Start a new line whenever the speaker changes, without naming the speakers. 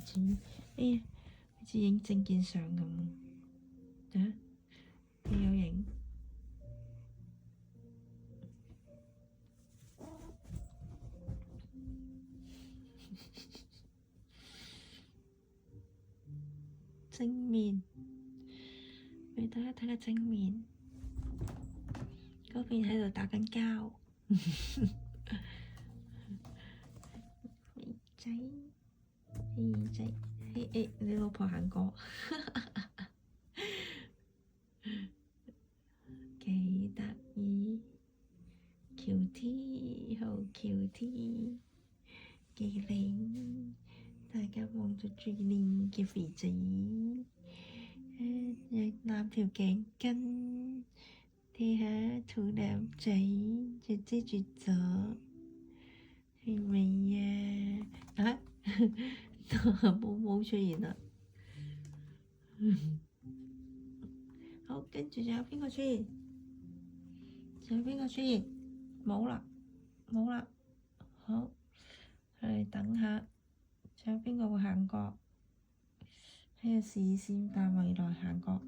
似哎呀，好似影證件相咁啊！你有影？正面，俾大家睇下正面。嗰邊喺度打緊交。肥仔，肥仔，你老婆行過，幾得意，喬 T 好喬 T，幾靚，大家望住最靚嘅肥仔，攬條頸巾，睇下肚腩仔就遮住咗，係咪啊？冇出現啦。好，跟住仲有邊個出現？仲有邊個出現？冇啦，冇啦。好，我哋等下，仲有邊個會行過？喺個視線範圍內行過。